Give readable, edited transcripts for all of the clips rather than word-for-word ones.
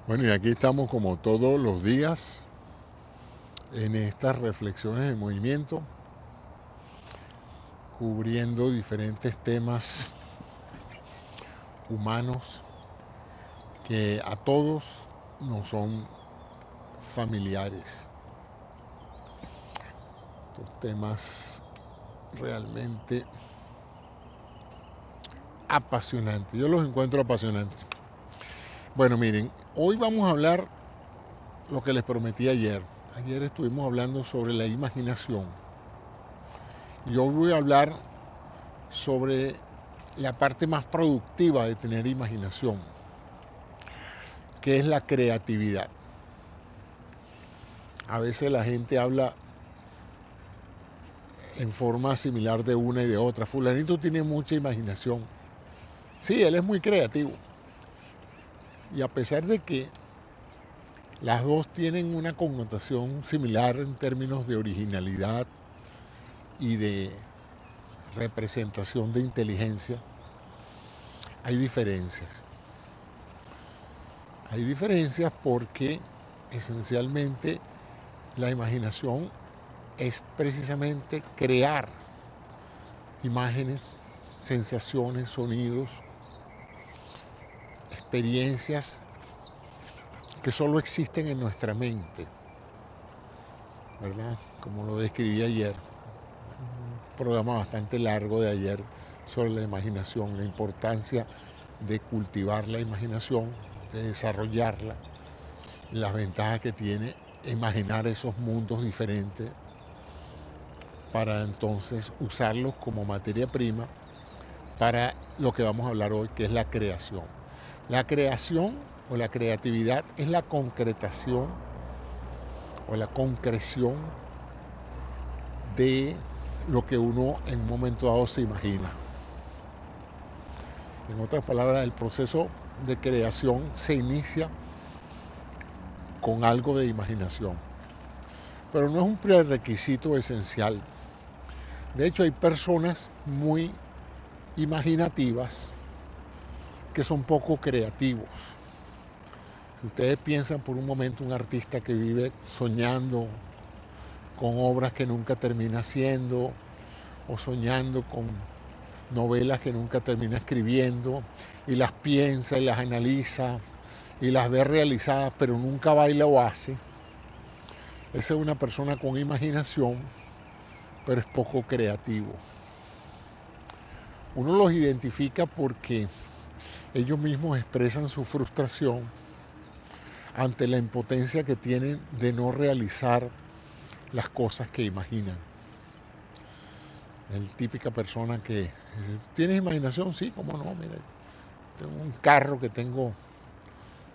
Bueno, y aquí estamos como todos los días en estas reflexiones de movimiento, cubriendo diferentes temas humanos que a todos nos son familiares. Estos temas realmente apasionantes. Yo los encuentro apasionantes. Bueno, miren, hoy vamos a hablar lo que les prometí ayer. Ayer estuvimos hablando sobre la imaginación. Y hoy voy a hablar sobre la parte más productiva de tener imaginación, que es la creatividad. A veces la gente habla en forma similar de una y de otra. Fulanito tiene mucha imaginación. Sí, él es muy creativo. Y a pesar de que las dos tienen una connotación similar en términos de originalidad y de representación de inteligencia, hay diferencias. Hay diferencias porque esencialmente la imaginación es precisamente crear imágenes, sensaciones, sonidos, experiencias que solo existen en nuestra mente, ¿verdad? Como lo describí ayer, un programa bastante largo de ayer sobre la imaginación, la importancia de cultivar la imaginación, de desarrollarla, las ventajas que tiene imaginar esos mundos diferentes para entonces usarlos como materia prima para lo que vamos a hablar hoy, que es la creación. La creación o la creatividad es la concretación o la concreción de lo que uno en un momento dado se imagina. En otras palabras, el proceso de creación se inicia con algo de imaginación, pero no es un prerequisito esencial. De hecho, hay personas muy imaginativas que son poco creativos. Si ustedes piensan por un momento un artista que vive soñando con obras que nunca termina haciendo o soñando con novelas que nunca termina escribiendo y las piensa y las analiza y las ve realizadas pero nunca baila o hace, esa es una persona con imaginación pero es poco creativo. Uno los identifica porque ellos mismos expresan su frustración ante la impotencia que tienen de no realizar las cosas que imaginan. Es típica persona que ¿tienes imaginación? Sí, cómo no, mira, tengo un carro que tengo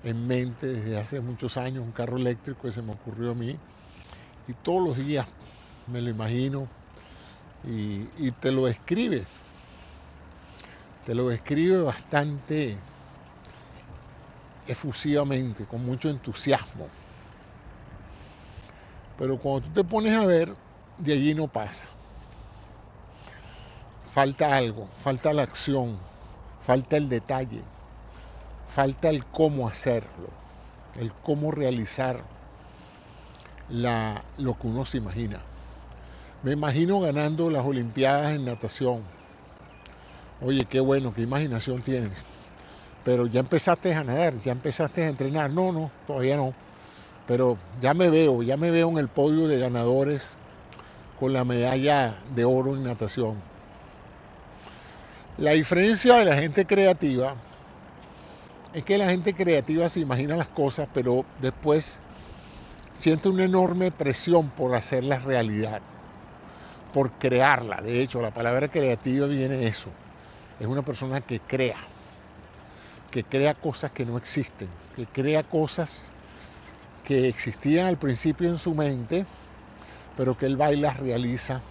en mente desde hace muchos años, un carro eléctrico que se me ocurrió a mí y todos los días me lo imagino y te lo describe bastante efusivamente, con mucho entusiasmo. Pero cuando tú te pones a ver, de allí no pasa. Falta algo, falta la acción, falta el detalle, falta el cómo hacerlo, el cómo realizar lo que uno se imagina. Me imagino ganando las Olimpiadas en natación. Oye, qué bueno, qué imaginación tienes. Pero ya empezaste a nadar, ya empezaste a entrenar. No, no, todavía no. Pero ya me veo en el podio de ganadores con la medalla de oro en natación. La diferencia de la gente creativa es que la gente creativa se imagina las cosas, pero después siente una enorme presión por hacerlas realidad, por crearla. De hecho, la palabra creativa viene de eso. Es una persona que crea cosas que no existen, que crea cosas que existían al principio en su mente, pero que él va y las realiza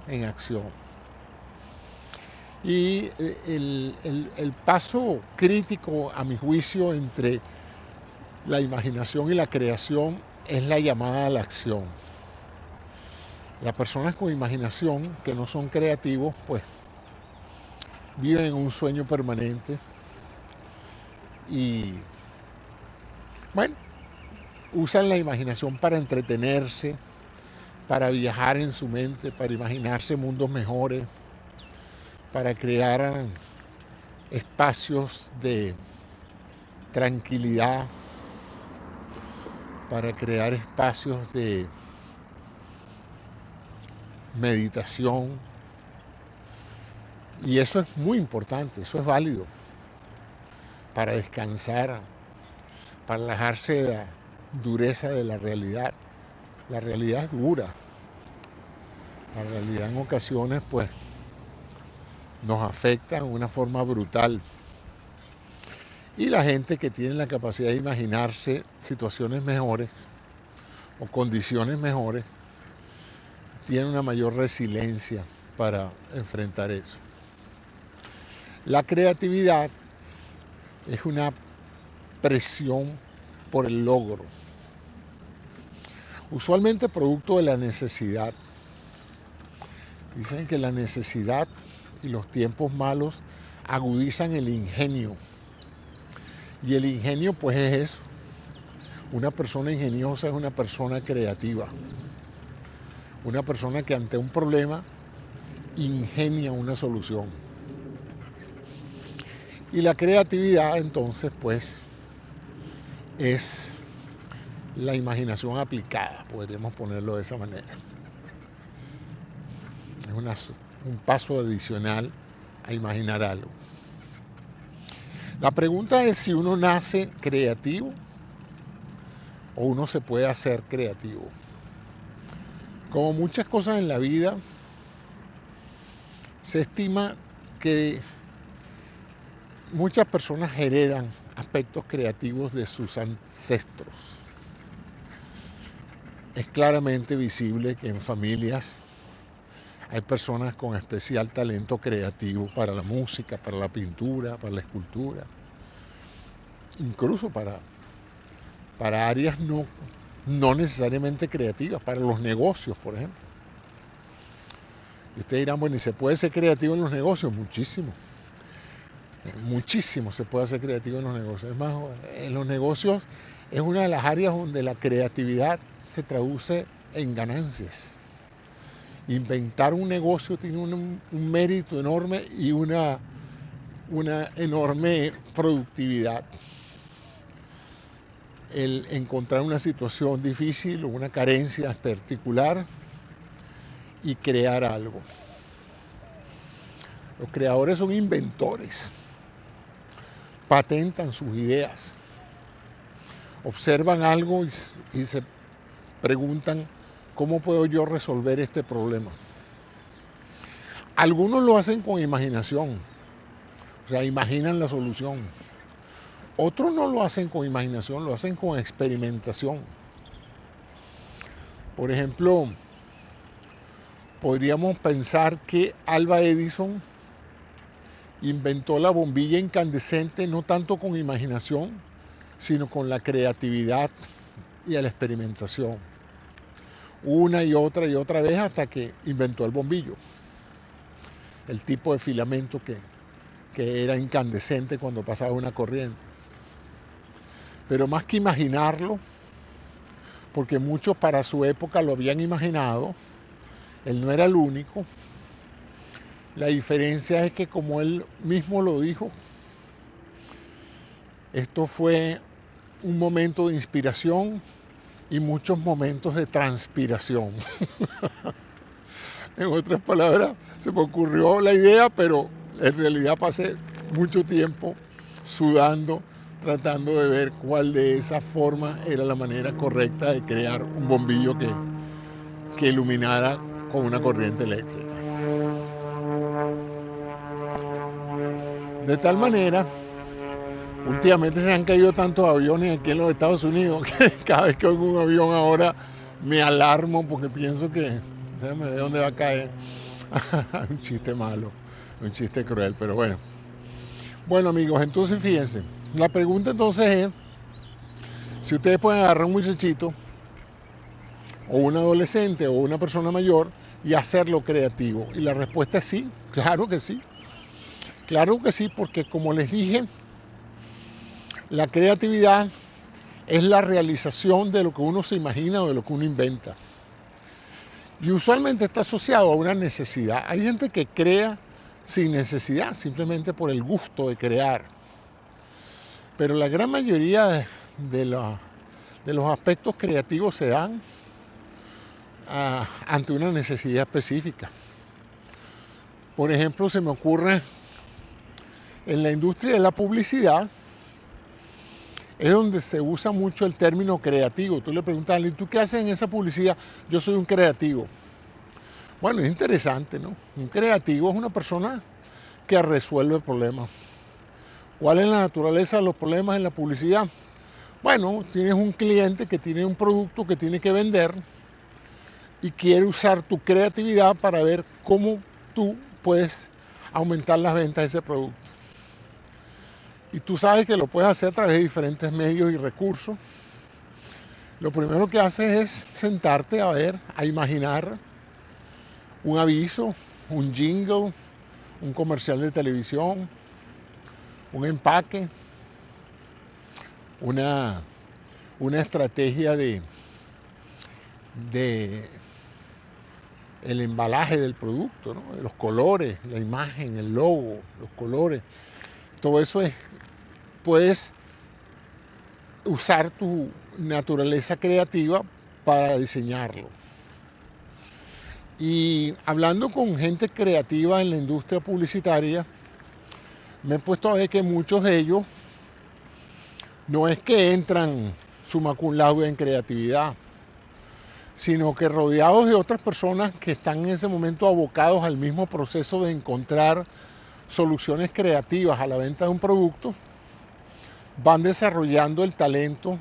en acción. Y el paso crítico, a mi juicio, entre la imaginación y la creación es la llamada a la acción. Las personas con imaginación que no son creativos, pues viven en un sueño permanente y Bueno, usan la imaginación para entretenerse, para viajar en su mente, para imaginarse mundos mejores, para crear espacios de tranquilidad, para crear espacios de meditación. Y eso es muy importante, eso es válido para descansar, para alejarse de la dureza de la realidad. La realidad es dura. La realidad en ocasiones pues nos afecta de una forma brutal. Y la gente que tiene la capacidad de imaginarse situaciones mejores o condiciones mejores tiene una mayor resiliencia para enfrentar eso. La creatividad es una presión por el logro, usualmente producto de la necesidad. Dicen que la necesidad y los tiempos malos agudizan el ingenio. Y el ingenio pues es eso. Una persona ingeniosa es una persona creativa. Una persona que ante un problema ingenia una solución. Y la creatividad entonces pues es la imaginación aplicada, podríamos ponerlo de esa manera. Es un paso adicional a imaginar algo. La pregunta es si uno nace creativo o uno se puede hacer creativo. Como muchas cosas en la vida, se estima que muchas personas heredan aspectos creativos de sus ancestros. Es claramente visible que en familias hay personas con especial talento creativo para la música, para la pintura, para la escultura, incluso para áreas no necesariamente creativas, para los negocios, por ejemplo. Y ustedes dirán, bueno, ¿y se puede ser creativo en los negocios? Muchísimo. Muchísimo se puede ser creativo en los negocios. Es más, en los negocios es una de las áreas donde la creatividad se traduce en ganancias. Inventar un negocio tiene un mérito enorme y una enorme productividad. El encontrar una situación difícil o una carencia particular y crear algo. Los creadores son inventores, patentan sus ideas, observan algo y se preguntan, ¿cómo puedo yo resolver este problema? Algunos lo hacen con imaginación, o sea, imaginan la solución. Otros no lo hacen con imaginación, lo hacen con experimentación. Por ejemplo, podríamos pensar que Alva Edison inventó la bombilla incandescente no tanto con imaginación, sino con la creatividad y la experimentación. Una y otra vez hasta que inventó el bombillo. El tipo de filamento que era incandescente cuando pasaba una corriente. Pero más que imaginarlo, porque muchos para su época lo habían imaginado, él no era el único. La diferencia es que, como él mismo lo dijo, esto fue un momento de inspiración y muchos momentos de transpiración. En otras palabras, se me ocurrió la idea, pero en realidad pasé mucho tiempo sudando, tratando de ver cuál de esas formas era la manera correcta de crear un bombillo que iluminara con una corriente eléctrica. De tal manera, últimamente se han caído tantos aviones aquí en los Estados Unidos que cada vez que oigo un avión ahora me alarmo porque pienso que, déjame ver dónde va a caer. Un chiste malo, un chiste cruel, pero bueno. Bueno, amigos, entonces fíjense, la pregunta entonces es, si ustedes pueden agarrar un muchachito o un adolescente o una persona mayor y hacerlo creativo. Y la respuesta es sí, claro que sí. Claro que sí, porque como les dije, la creatividad es la realización de lo que uno se imagina o de lo que uno inventa. Y usualmente está asociado a una necesidad. Hay gente que crea sin necesidad, simplemente por el gusto de crear. Pero la gran mayoría de los aspectos creativos se dan ante una necesidad específica. Por ejemplo, se me ocurre en la industria de la publicidad, es donde se usa mucho el término creativo. Tú le preguntas a alguien, ¿tú qué haces en esa publicidad? Yo soy un creativo. Bueno, es interesante, ¿no? Un creativo es una persona que resuelve problemas. ¿Cuál es la naturaleza de los problemas en la publicidad? Bueno, tienes un cliente que tiene un producto que tiene que vender y quiere usar tu creatividad para ver cómo tú puedes aumentar las ventas de ese producto. Y tú sabes que lo puedes hacer a través de diferentes medios y recursos. Lo primero que haces es sentarte a ver, a imaginar un aviso, un jingle, un comercial de televisión, un empaque, una estrategia de el embalaje del producto, ¿no? Los colores, la imagen, el logo, los colores. Todo eso puedes usar tu naturaleza creativa para diseñarlo. Y hablando con gente creativa en la industria publicitaria, me he puesto a ver que muchos de ellos no es que entran summa cum laude en creatividad, sino que rodeados de otras personas que están en ese momento abocados al mismo proceso de encontrar soluciones creativas a la venta de un producto, van desarrollando el talento,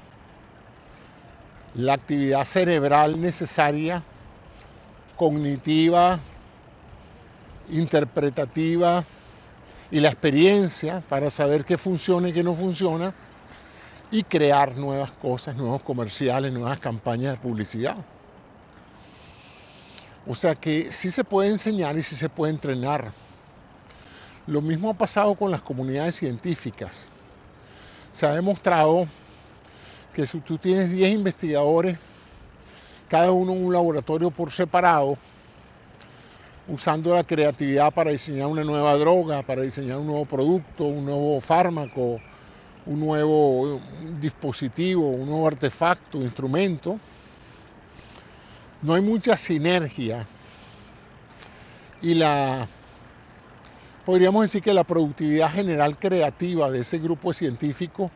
la actividad cerebral necesaria, cognitiva, interpretativa y la experiencia para saber qué funciona y qué no funciona y crear nuevas cosas, nuevos comerciales, nuevas campañas de publicidad. O sea que sí se puede enseñar y sí se puede entrenar. Lo mismo ha pasado con las comunidades científicas. Se ha demostrado que si tú tienes 10 investigadores, cada uno en un laboratorio por separado, usando la creatividad para diseñar una nueva droga, para diseñar un nuevo producto, un nuevo fármaco, un nuevo dispositivo, un nuevo artefacto, instrumento, no hay mucha sinergia y podríamos decir que la productividad general creativa de ese grupo de científicos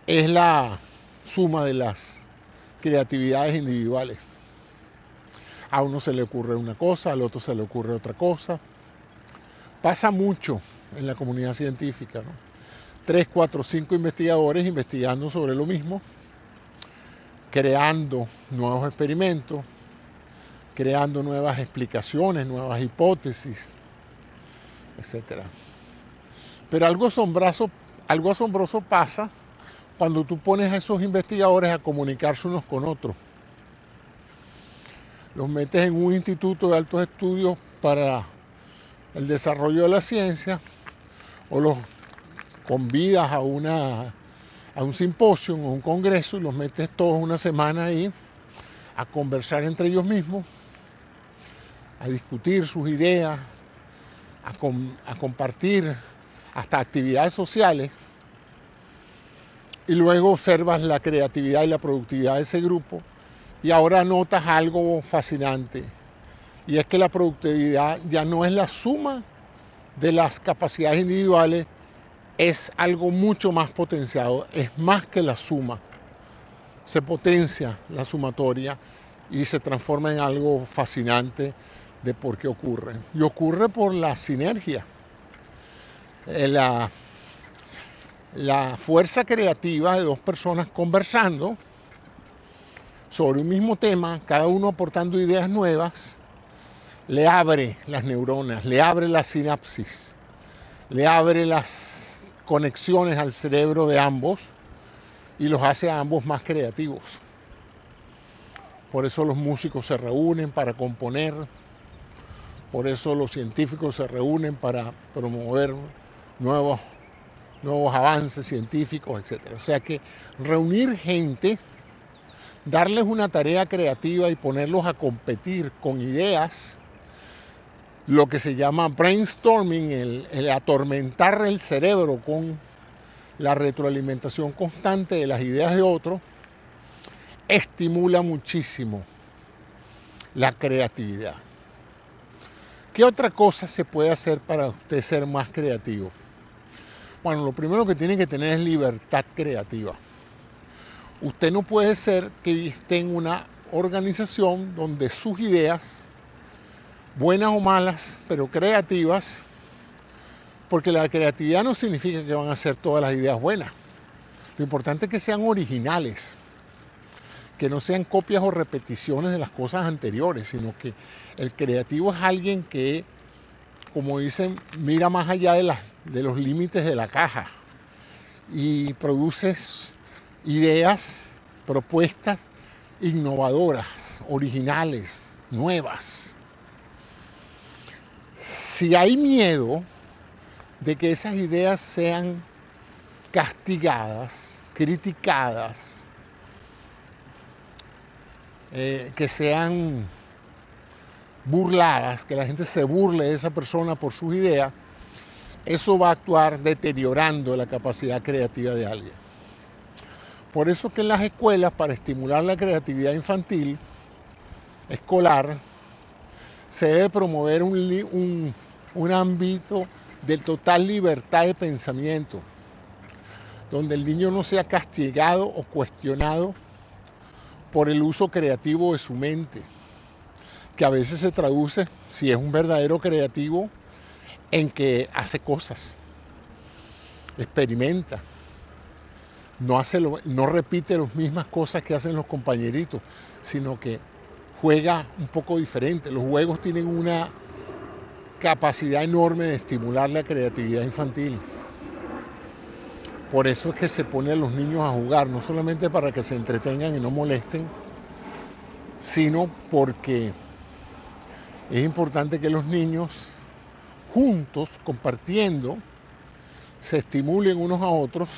es la suma de las creatividades individuales. A uno se le ocurre una cosa, al otro se le ocurre otra cosa. Pasa mucho en la comunidad científica, ¿no? 3, 4, 5 investigadores investigando sobre lo mismo, creando nuevos experimentos, creando nuevas explicaciones, nuevas hipótesis, etc. Pero algo asombroso pasa cuando tú pones a esos investigadores a comunicarse unos con otros. Los metes en un instituto de altos estudios para el desarrollo de la ciencia o los convidas a un simposio o un congreso y los metes todos una semana ahí a conversar entre ellos mismos, a discutir sus ideas, a compartir hasta actividades sociales, y luego observas la creatividad y la productividad de ese grupo y ahora notas algo fascinante, y es que la productividad ya no es la suma de las capacidades individuales, es algo mucho más potenciado, es más que la suma, se potencia la sumatoria y se transforma en algo fascinante de por qué ocurre. Y ocurre por la sinergia, la fuerza creativa de dos personas conversando sobre un mismo tema, cada uno aportando ideas nuevas, le abre las neuronas, le abre la sinapsis, le abre las conexiones al cerebro de ambos y los hace a ambos más creativos. Por eso los músicos se reúnen para componer, por eso los científicos se reúnen para promover nuevos nuevos avances científicos, etc. O sea que reunir gente, darles una tarea creativa y ponerlos a competir con ideas, lo que se llama brainstorming, el atormentar el cerebro con la retroalimentación constante de las ideas de otros, estimula muchísimo la creatividad. ¿Qué otra cosa se puede hacer para usted ser más creativo? Bueno, lo primero que tiene que tener es libertad creativa. Usted no puede ser que esté en una organización donde sus ideas, buenas o malas, pero creativas, porque la creatividad no significa que van a ser todas las ideas buenas. Lo importante es que sean originales, que no sean copias o repeticiones de las cosas anteriores, sino que el creativo es alguien que, como dicen, mira más allá de los límites de la caja y produce ideas, propuestas innovadoras, originales, nuevas. Si hay miedo de que esas ideas sean castigadas, criticadas, que sean burladas, que la gente se burle de esa persona por sus ideas, eso va a actuar deteriorando la capacidad creativa de alguien. Por eso que en las escuelas, para estimular la creatividad infantil, escolar, se debe promover un ámbito de total libertad de pensamiento, donde el niño no sea castigado o cuestionado por el uso creativo de su mente, que a veces se traduce, si es un verdadero creativo, en que hace cosas, experimenta, no repite las mismas cosas que hacen los compañeritos, sino que juega un poco diferente. Los juegos tienen una capacidad enorme de estimular la creatividad infantil. Por eso es que se pone a los niños a jugar, no solamente para que se entretengan y no molesten, sino porque es importante que los niños juntos, compartiendo, se estimulen unos a otros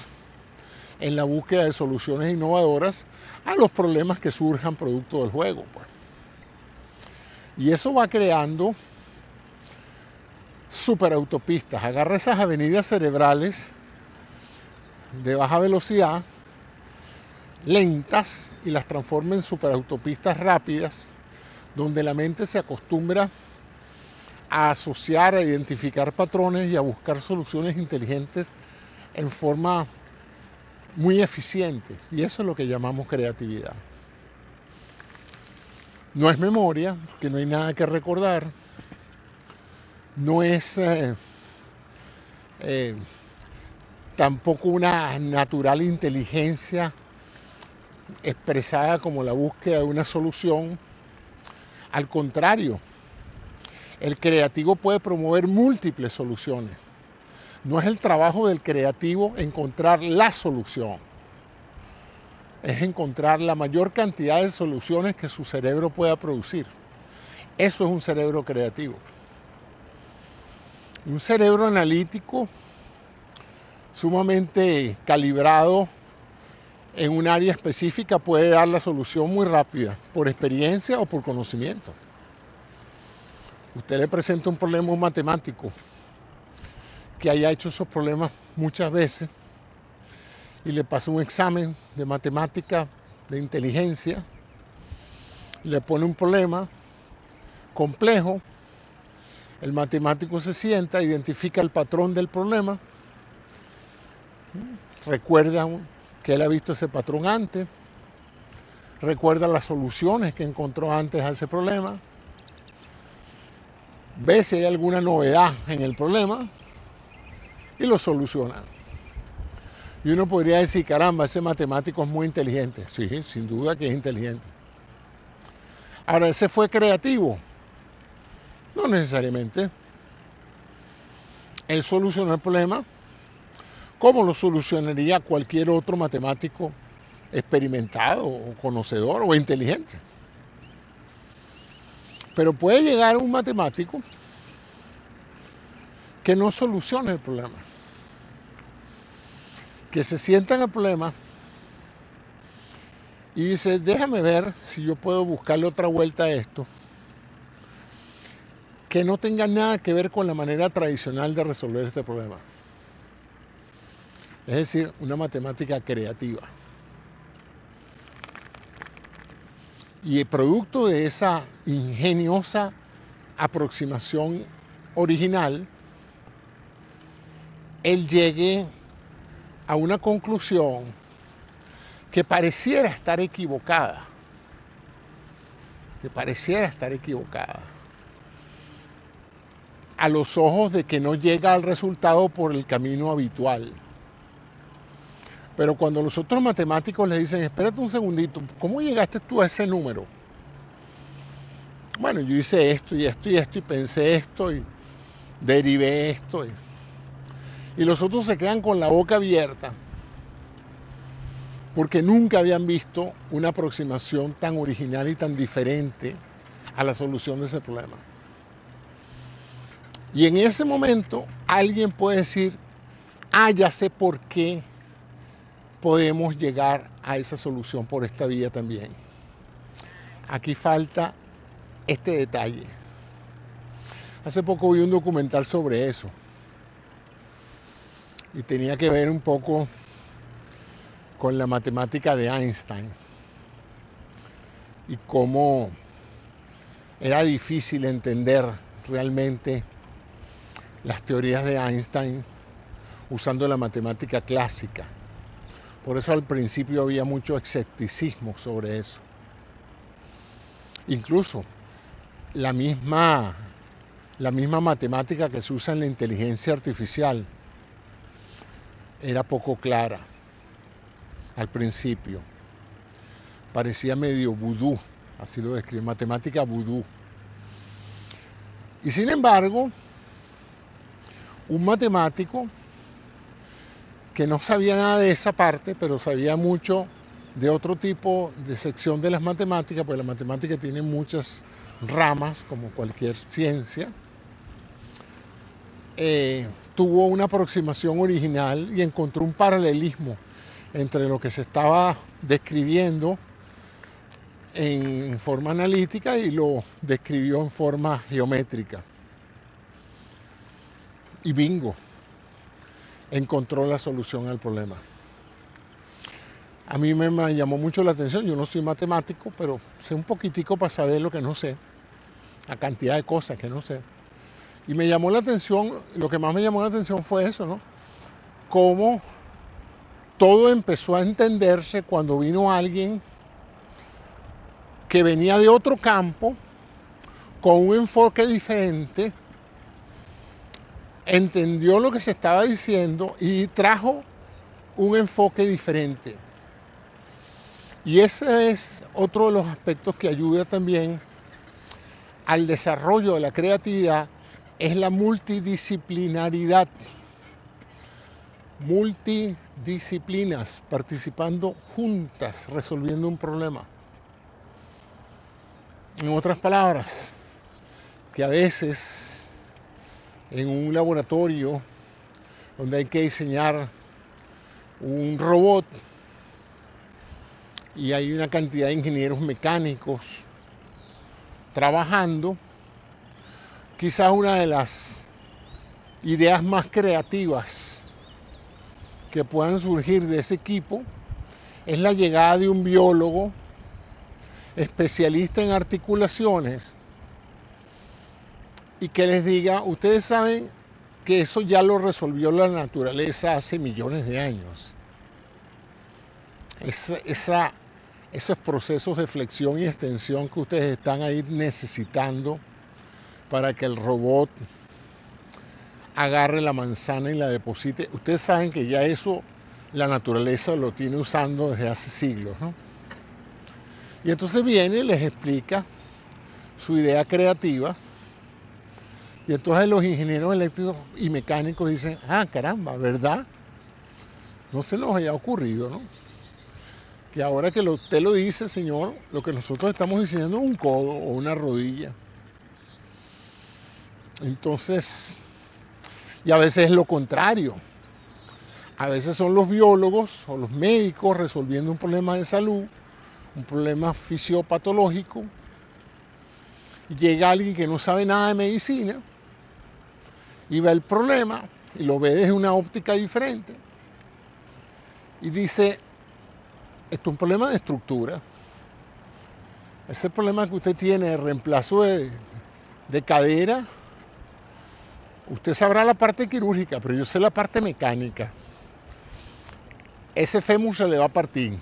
en la búsqueda de soluciones innovadoras a los problemas que surjan producto del juego, pues. Y eso va creando superautopistas. Agarra esas avenidas cerebrales de baja velocidad, lentas, y las transforma en superautopistas rápidas, donde la mente se acostumbra a asociar, a identificar patrones y a buscar soluciones inteligentes en forma muy eficiente. Y eso es lo que llamamos creatividad. No es memoria, que no hay nada que recordar. No es tampoco una natural inteligencia expresada como la búsqueda de una solución. Al contrario, el creativo puede promover múltiples soluciones. No es el trabajo del creativo encontrar la solución, es encontrar la mayor cantidad de soluciones que su cerebro pueda producir. Eso es un cerebro creativo. Un cerebro analítico sumamente calibrado en un área específica puede dar la solución muy rápida, por experiencia o por conocimiento. Usted le presenta un problema a un matemático que haya hecho esos problemas muchas veces y le pasa un examen de matemática, de inteligencia, le pone un problema complejo, el matemático se sienta, identifica el patrón del problema, recuerda que él ha visto ese patrón antes, recuerda las soluciones que encontró antes a ese problema, ve si hay alguna novedad en el problema y lo soluciona. Y uno podría decir, caramba, ese matemático es muy inteligente. Sí, sin duda que es inteligente. Ahora, ¿ese fue creativo? No necesariamente. Él solucionó el problema como lo solucionaría cualquier otro matemático experimentado o conocedor o inteligente. Pero puede llegar un matemático que no solucione el problema. que se sienta en el problema y dice, déjame ver si yo puedo buscarle otra vuelta a esto, que no tenga nada que ver con la manera tradicional de resolver este problema. Es decir, una matemática creativa. Y el producto de esa ingeniosa aproximación original, él llegue a una conclusión que pareciera estar equivocada, a los ojos de que no llega al resultado por el camino habitual. Pero cuando los otros matemáticos le dicen, espérate un segundito, ¿cómo llegaste tú a ese número? Bueno, yo hice esto y esto y esto y pensé esto y derivé esto. Y los otros se quedan con la boca abierta porque nunca habían visto una aproximación tan original y tan diferente a la solución de ese problema. Y en ese momento alguien puede decir, ya sé por qué podemos llegar a esa solución por esta vía también. Aquí falta este detalle. Hace poco vi un documental sobre eso y tenía que ver un poco con la matemática de Einstein y cómo era difícil entender realmente las teorías de Einstein usando la matemática clásica. Por eso al principio había mucho escepticismo sobre eso. Incluso la misma matemática que se usa en la inteligencia artificial era poco clara al principio. Parecía medio vudú, así lo describe, matemática vudú. Y sin embargo, un matemático que no sabía nada de esa parte, pero sabía mucho de otro tipo de sección de las matemáticas, pues la matemática tiene muchas ramas, como cualquier ciencia, tuvo una aproximación original y encontró un paralelismo entre lo que se estaba describiendo en forma analítica y lo describió en forma geométrica. Y bingo, encontró la solución al problema. A mí me llamó mucho la atención, yo no soy matemático, pero sé un poquitico para saber lo que no sé, la cantidad de cosas que no sé. Y me llamó la atención, lo que más me llamó la atención fue eso, ¿no? Cómo todo empezó a entenderse cuando vino alguien que venía de otro campo, con un enfoque diferente, entendió lo que se estaba diciendo y trajo un enfoque diferente. Y ese es otro de los aspectos que ayuda también al desarrollo de la creatividad, es la multidisciplinaridad. Multidisciplinas participando juntas, resolviendo un problema. En otras palabras, que a veces en un laboratorio donde hay que diseñar un robot y hay una cantidad de ingenieros mecánicos trabajando, quizás una de las ideas más creativas que puedan surgir de ese equipo es la llegada de un biólogo especialista en articulaciones y que les diga, ustedes saben que eso ya lo resolvió la naturaleza hace millones de años. Esos procesos de flexión y extensión que ustedes están ahí necesitando para que el robot agarre la manzana y la deposite, ustedes saben que ya eso la naturaleza lo tiene usando desde hace siglos, ¿no? Y entonces viene y les explica su idea creativa. Y entonces los ingenieros eléctricos y mecánicos dicen, caramba, ¿verdad? No se nos haya ocurrido, ¿no? Que ahora que usted lo dice, señor, lo que nosotros estamos diciendo es un codo o una rodilla. Entonces, y a veces es lo contrario. A veces son los biólogos o los médicos resolviendo un problema de salud, un problema fisiopatológico. Y llega alguien que no sabe nada de medicina y ve el problema y lo ve desde una óptica diferente. Y dice, esto es un problema de estructura. Ese problema que usted tiene de reemplazo de cadera, usted sabrá la parte quirúrgica, pero yo sé la parte mecánica. Ese fémur se le va a partir.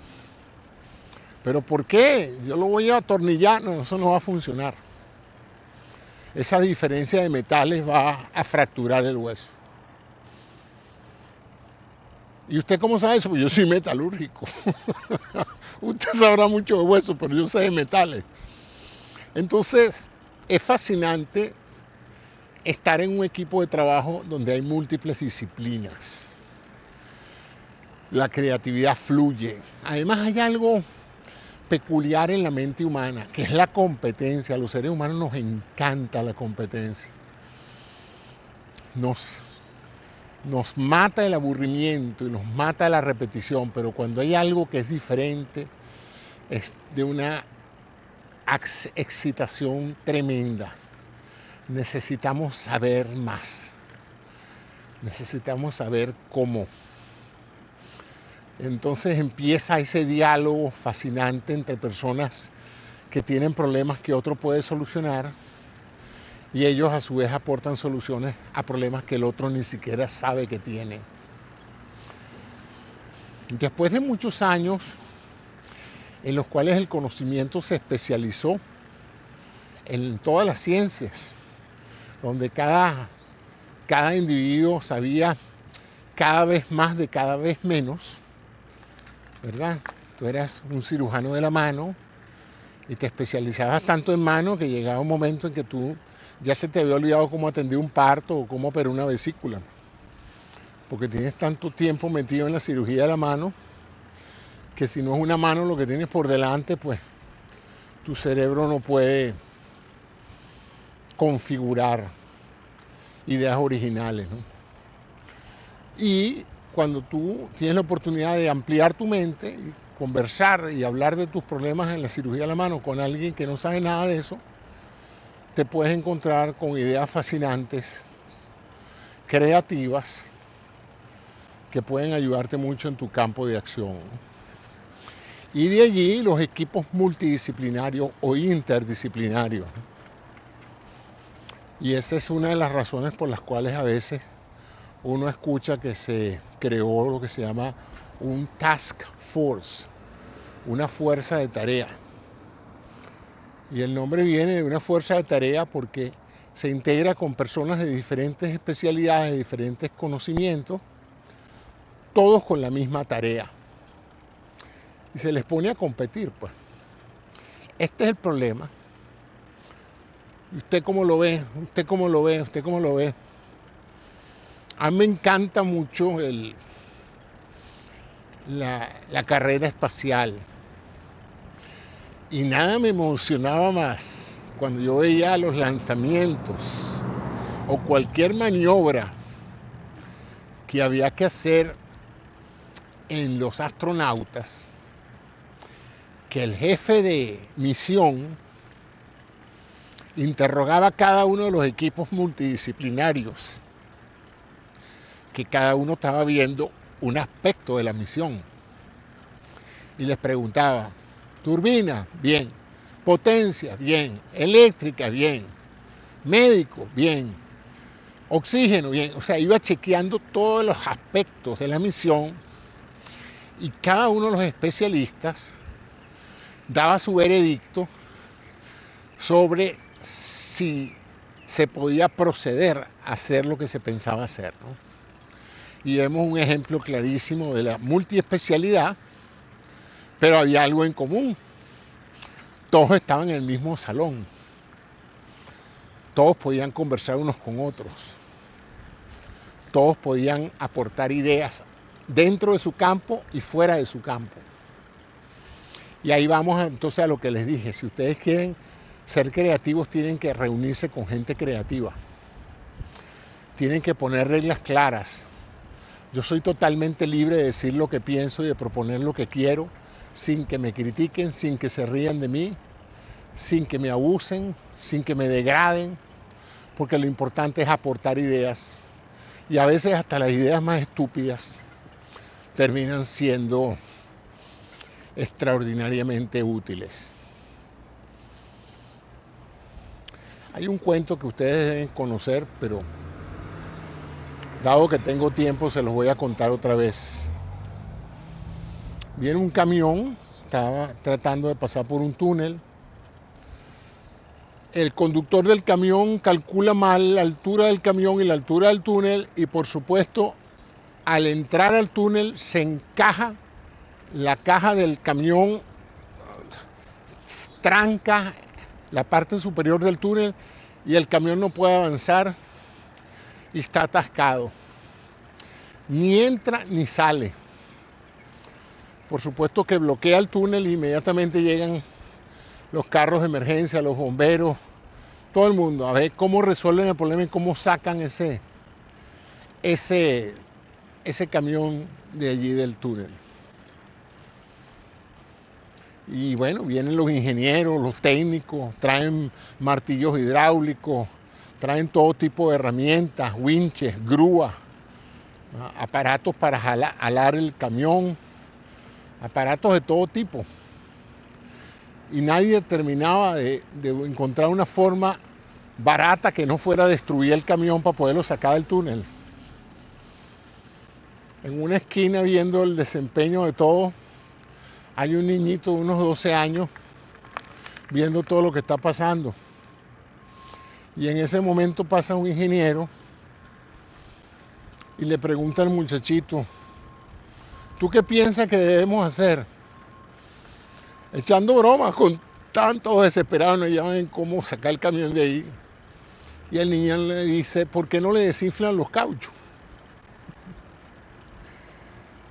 ¿Pero por qué? Yo lo voy a atornillar. No, eso no va a funcionar. Esa diferencia de metales va a fracturar el hueso. ¿Y usted cómo sabe eso? Pues yo soy metalúrgico. Usted sabrá mucho de hueso, pero yo sé de metales. Entonces, es fascinante estar en un equipo de trabajo donde hay múltiples disciplinas. La creatividad fluye. Además, hay algo peculiar en la mente humana, que es la competencia. A los seres humanos nos encanta la competencia. Nos mata el aburrimiento y nos mata la repetición, pero cuando hay algo que es diferente, es de una excitación tremenda. Necesitamos saber más. Necesitamos saber cómo. Entonces empieza ese diálogo fascinante entre personas que tienen problemas que otro puede solucionar y ellos a su vez aportan soluciones a problemas que el otro ni siquiera sabe que tiene. Después de muchos años en los cuales el conocimiento se especializó en todas las ciencias, donde cada individuo sabía cada vez más de cada vez menos, ¿verdad? Tú eras un cirujano de la mano y te especializabas tanto en mano que llegaba un momento en que tú ya se te había olvidado cómo atender un parto o cómo operar una vesícula, porque tienes tanto tiempo metido en la cirugía de la mano que si no es una mano lo que tienes por delante, pues tu cerebro no puede configurar ideas originales, ¿no? Y cuando tú tienes la oportunidad de ampliar tu mente y conversar y hablar de tus problemas en la cirugía de la mano con alguien que no sabe nada de eso, te puedes encontrar con ideas fascinantes, creativas, que pueden ayudarte mucho en tu campo de acción. Y de allí los equipos multidisciplinarios o interdisciplinarios. Y esa es una de las razones por las cuales a veces uno escucha que se creó lo que se llama un task force, una fuerza de tarea. Y el nombre viene de una fuerza de tarea porque se integra con personas de diferentes especialidades, de diferentes conocimientos, todos con la misma tarea. Y se les pone a competir, pues. Este es el problema. ¿Usted cómo lo ve? ¿Usted cómo lo ve? ¿Usted cómo lo ve? A mí me encanta mucho la carrera espacial. Y nada me emocionaba más cuando yo veía los lanzamientos o cualquier maniobra que había que hacer en los astronautas, que el jefe de misión interrogaba a cada uno de los equipos multidisciplinarios, que cada uno estaba viendo un aspecto de la misión, y les preguntaba: turbina, bien; potencia, bien; eléctrica, bien; médico, bien; oxígeno, bien. O sea, iba chequeando todos los aspectos de la misión y cada uno de los especialistas daba su veredicto sobre si se podía proceder a hacer lo que se pensaba hacer, ¿no? Y vemos un ejemplo clarísimo de la multiespecialidad, pero había algo en común. Todos estaban en el mismo salón. Todos podían conversar unos con otros. Todos podían aportar ideas dentro de su campo y fuera de su campo. Y ahí vamos entonces a lo que les dije. Si ustedes quieren ser creativos, tienen que reunirse con gente creativa. Tienen que poner reglas claras Yo soy totalmente libre de decir lo que pienso y de proponer lo que quiero, sin que me critiquen, sin que se rían de mí, sin que me abusen, sin que me degraden, porque lo importante es aportar ideas. Y a veces hasta las ideas más estúpidas terminan siendo extraordinariamente útiles. Hay un cuento que ustedes deben conocer, pero dado que tengo tiempo se los voy a contar otra vez. Viene un camión, estaba tratando de pasar por un túnel. El conductor del camión calcula mal la altura del camión y la altura del túnel y por supuesto al entrar al túnel se encaja la caja del camión, tranca la parte superior del túnel y el camión no puede avanzar y está atascado. Ni entra ni sale. Por supuesto que bloquea el túnel e inmediatamente llegan los carros de emergencia, los bomberos, todo el mundo, a ver cómo resuelven el problema y cómo sacan ese camión de allí del túnel. Y bueno, vienen los ingenieros, los técnicos, traen martillos hidráulicos, traen todo tipo de herramientas, winches, grúas, aparatos para alar el camión, aparatos de todo tipo. Y nadie terminaba de encontrar una forma barata que no fuera a destruir el camión para poderlo sacar del túnel. En una esquina, viendo el desempeño de todo, hay un niñito de unos 12 años viendo todo lo que está pasando. Y en ese momento pasa un ingeniero y le pregunta al muchachito: ¿tú qué piensas que debemos hacer? Echando bromas con tantos desesperados, no saben cómo sacar el camión de ahí. Y el niño le dice: ¿por qué no le desinflan los cauchos?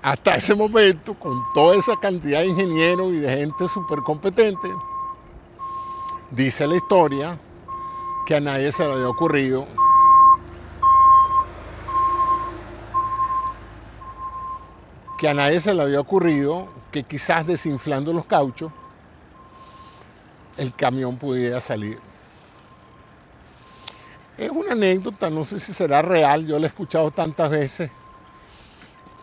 Hasta ese momento, con toda esa cantidad de ingenieros y de gente súper competente, dice la historia que a nadie se le había ocurrido que quizás desinflando los cauchos el camión pudiera salir. Es una anécdota, no sé si será real, yo la he escuchado tantas veces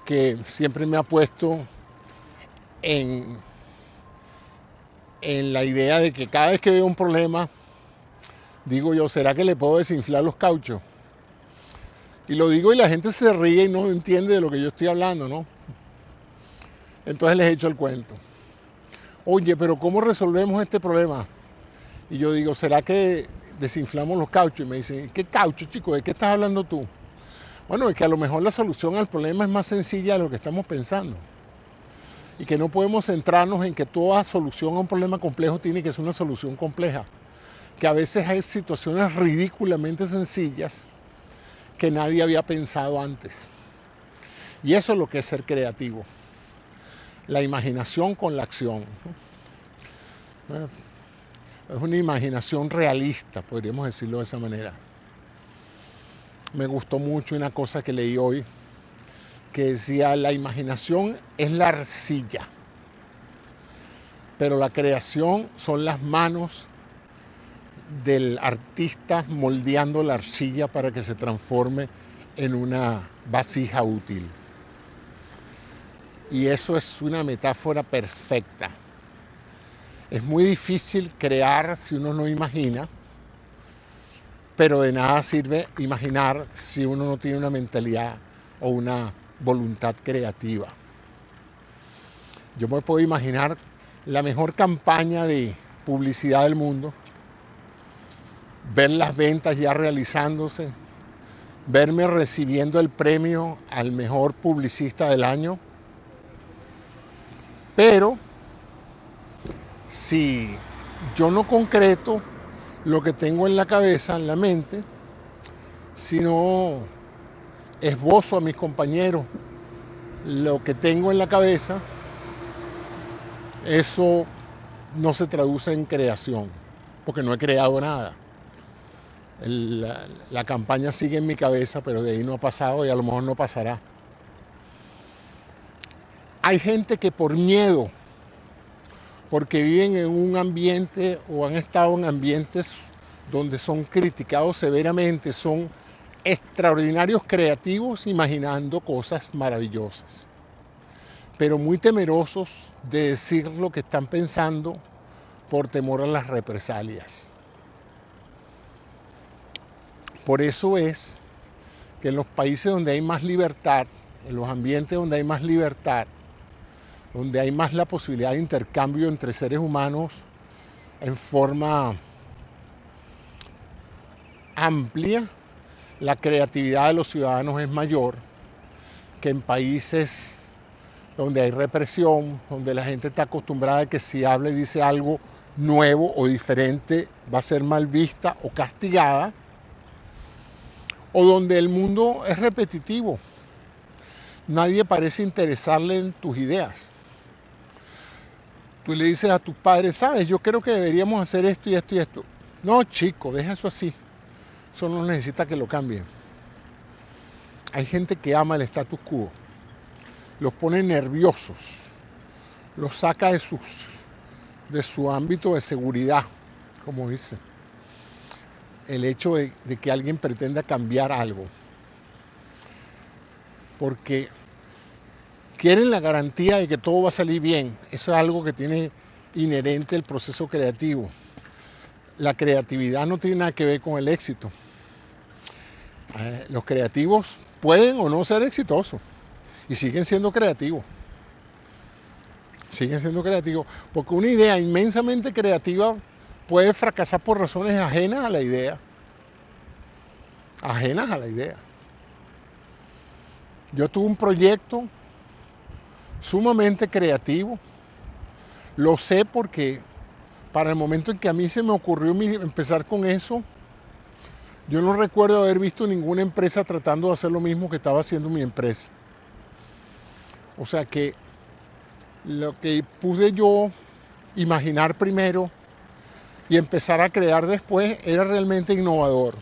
que siempre me ha puesto en la idea de que cada vez que veo un problema, digo yo, ¿será que le puedo desinflar los cauchos? Y lo digo y la gente se ríe y no entiende de lo que yo estoy hablando, ¿no? Entonces les echo el cuento. Oye, pero ¿cómo resolvemos este problema? Y yo digo, ¿será que desinflamos los cauchos? Y me dicen, ¿qué caucho, chico? ¿De qué estás hablando tú? Bueno, es que a lo mejor la solución al problema es más sencilla de lo que estamos pensando. Y que no podemos centrarnos en que toda solución a un problema complejo tiene que ser una solución compleja. Que a veces hay situaciones ridículamente sencillas que nadie había pensado antes. Y eso es lo que es ser creativo. La imaginación con la acción. Es una imaginación realista, podríamos decirlo de esa manera. Me gustó mucho una cosa que leí hoy, que decía: la imaginación es la arcilla, pero la creación son las manos del artista moldeando la arcilla para que se transforme en una vasija útil. Y eso es una metáfora perfecta. Es muy difícil crear si uno no imagina, pero de nada sirve imaginar si uno no tiene una mentalidad o una voluntad creativa. Yo me puedo imaginar la mejor campaña de publicidad del mundo, ver las ventas ya realizándose, verme recibiendo el premio al mejor publicista del año, pero si yo no concreto lo que tengo en la cabeza, en la mente, sino esbozo a mis compañeros lo que tengo en la cabeza, eso no se traduce en creación, porque no he creado nada. La campaña sigue en mi cabeza, pero de ahí no ha pasado y a lo mejor no pasará. Hay gente que por miedo, porque viven en un ambiente o han estado en ambientes donde son criticados severamente, son extraordinarios creativos imaginando cosas maravillosas, pero muy temerosos de decir lo que están pensando por temor a las represalias. Por eso es que en los países donde hay más libertad, en los ambientes donde hay más libertad, donde hay más la posibilidad de intercambio entre seres humanos en forma amplia, la creatividad de los ciudadanos es mayor que en países donde hay represión, donde la gente está acostumbrada a que si habla y dice algo nuevo o diferente va a ser mal vista o castigada, o donde el mundo es repetitivo. Nadie parece interesarle en tus ideas. Tú le dices a tus padres, sabes, yo creo que deberíamos hacer esto y esto y esto. No, chico, deja eso así. Eso no necesita que lo cambien. Hay gente que ama el status quo. Los pone nerviosos. Los saca de su ámbito de seguridad, como dice. El hecho de que alguien pretenda cambiar algo. Porque quieren la garantía de que todo va a salir bien. Eso es algo que tiene inherente el proceso creativo. La creatividad no tiene nada que ver con el éxito. Los creativos pueden o no ser exitosos y siguen siendo creativos. Siguen siendo creativos porque una idea inmensamente creativa puede fracasar por razones ajenas a la idea. Ajenas a la idea. Yo tuve un proyecto sumamente creativo. Lo sé porque para el momento en que a mí se me ocurrió empezar con eso, yo no recuerdo haber visto ninguna empresa tratando de hacer lo mismo que estaba haciendo mi empresa. O sea que lo que pude yo imaginar primero y empezar a crear después era realmente innovador.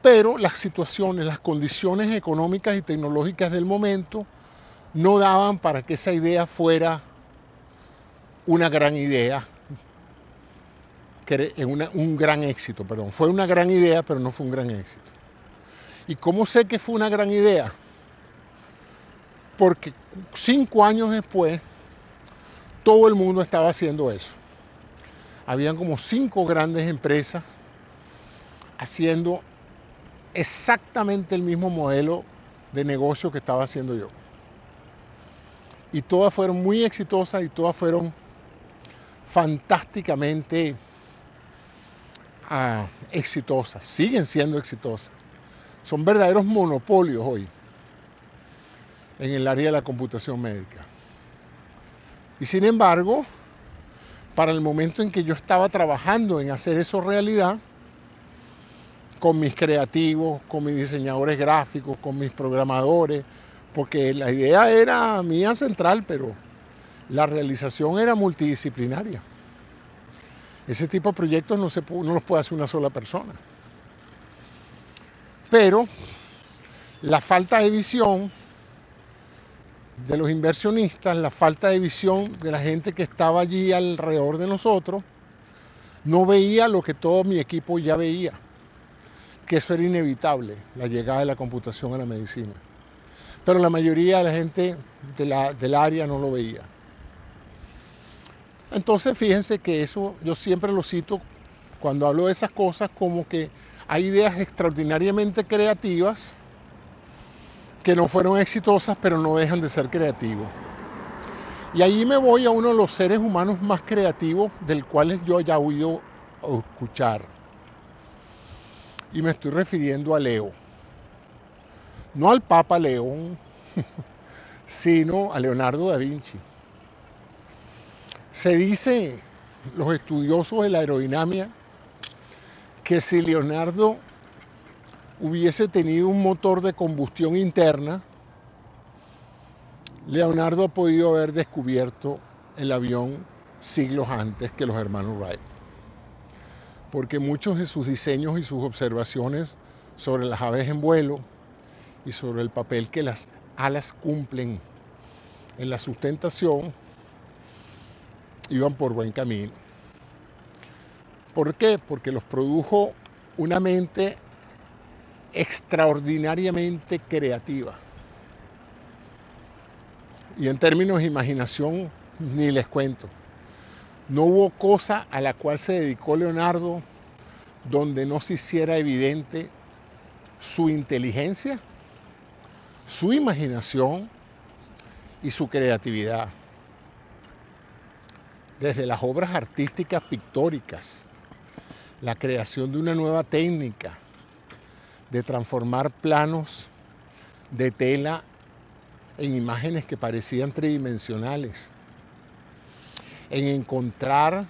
Pero las situaciones, las condiciones económicas y tecnológicas del momento no daban para que esa idea fuera una gran idea, un gran éxito, perdón. Fue una gran idea, pero no fue un gran éxito. ¿Y cómo sé que fue una gran idea? Porque 5 años después, todo el mundo estaba haciendo eso. Habían como 5 grandes empresas haciendo exactamente el mismo modelo de negocio que estaba haciendo yo. Y todas fueron muy exitosas y todas fueron fantásticamente exitosas. Siguen siendo exitosas. Son verdaderos monopolios hoy en el área de la computación médica. Y sin embargo, para el momento en que yo estaba trabajando en hacer eso realidad, con mis creativos, con mis diseñadores gráficos, con mis programadores, porque la idea era mía central, pero la realización era multidisciplinaria. Ese tipo de proyectos no los puede hacer una sola persona. Pero la falta de visión de los inversionistas, la falta de visión de la gente que estaba allí alrededor de nosotros, no veía lo que todo mi equipo ya veía, que eso era inevitable, la llegada de la computación a la medicina. Pero la mayoría de la gente del área no lo veía. Entonces fíjense que eso yo siempre lo cito cuando hablo de esas cosas, como que hay ideas extraordinariamente creativas que no fueron exitosas, pero no dejan de ser creativos. Y ahí me voy a uno de los seres humanos más creativos del cual yo haya oído escuchar. Y me estoy refiriendo a Leo. No al Papa León, sino a Leonardo da Vinci. Se dice, los estudiosos de la aerodinámica, que si Leonardo hubiese tenido un motor de combustión interna, Leonardo ha podido haber descubierto el avión siglos antes que los hermanos Wright, porque muchos de sus diseños y sus observaciones sobre las aves en vuelo y sobre el papel que las alas cumplen en la sustentación, iban por buen camino. ¿Por qué? Porque los produjo una mente extraordinariamente creativa. Y en términos de imaginación, ni les cuento. No hubo cosa a la cual se dedicó Leonardo donde no se hiciera evidente su inteligencia, su imaginación y su creatividad. Desde las obras artísticas pictóricas, la creación de una nueva técnica de transformar planos de tela en imágenes que parecían tridimensionales, en encontrar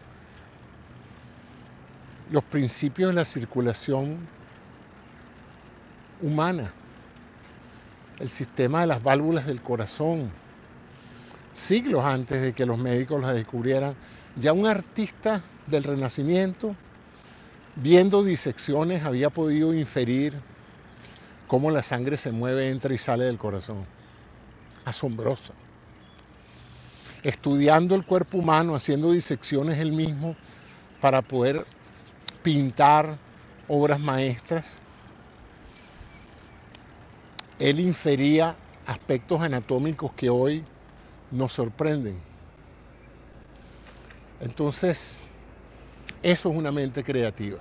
los principios de la circulación humana, el sistema de las válvulas del corazón, siglos antes de que los médicos las descubrieran. Ya un artista del Renacimiento, viendo disecciones, había podido inferir cómo la sangre se mueve, entra y sale del corazón. Asombroso. Estudiando el cuerpo humano, haciendo disecciones él mismo para poder pintar obras maestras, él infería aspectos anatómicos que hoy nos sorprenden. Entonces, eso es una mente creativa.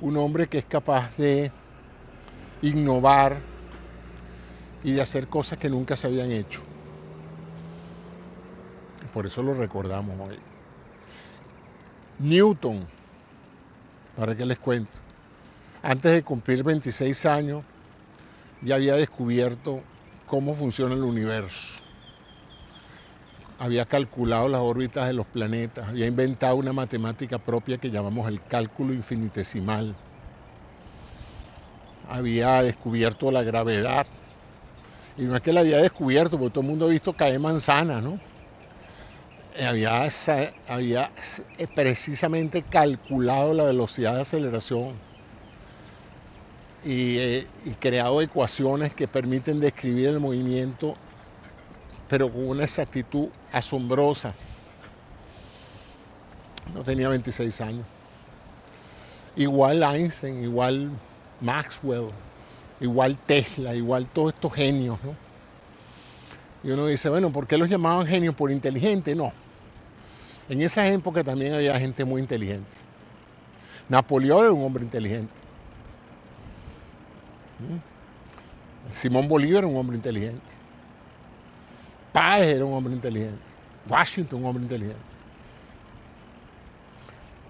Un hombre que es capaz de innovar y de hacer cosas que nunca se habían hecho. Por eso lo recordamos hoy. Newton, para que les cuento, antes de cumplir 26 años, ya había descubierto cómo funciona el universo. Había calculado las órbitas de los planetas, había inventado una matemática propia que llamamos el cálculo infinitesimal. Había descubierto la gravedad. Y no es que la había descubierto, porque todo el mundo ha visto caer manzanas, ¿no? Había precisamente calculado la velocidad de aceleración y creado ecuaciones que permiten describir el movimiento, pero con una exactitud asombrosa. No tenía 26 años. Igual Einstein, igual Maxwell, igual Tesla, igual todos estos genios, ¿no? Y uno dice, bueno, ¿por qué los llamaban genios? ¿Por inteligente? No. En esa época también había gente muy inteligente. Napoleón era un hombre inteligente. Simón Bolívar era un hombre inteligente. Páez era un hombre inteligente. Washington, un hombre inteligente.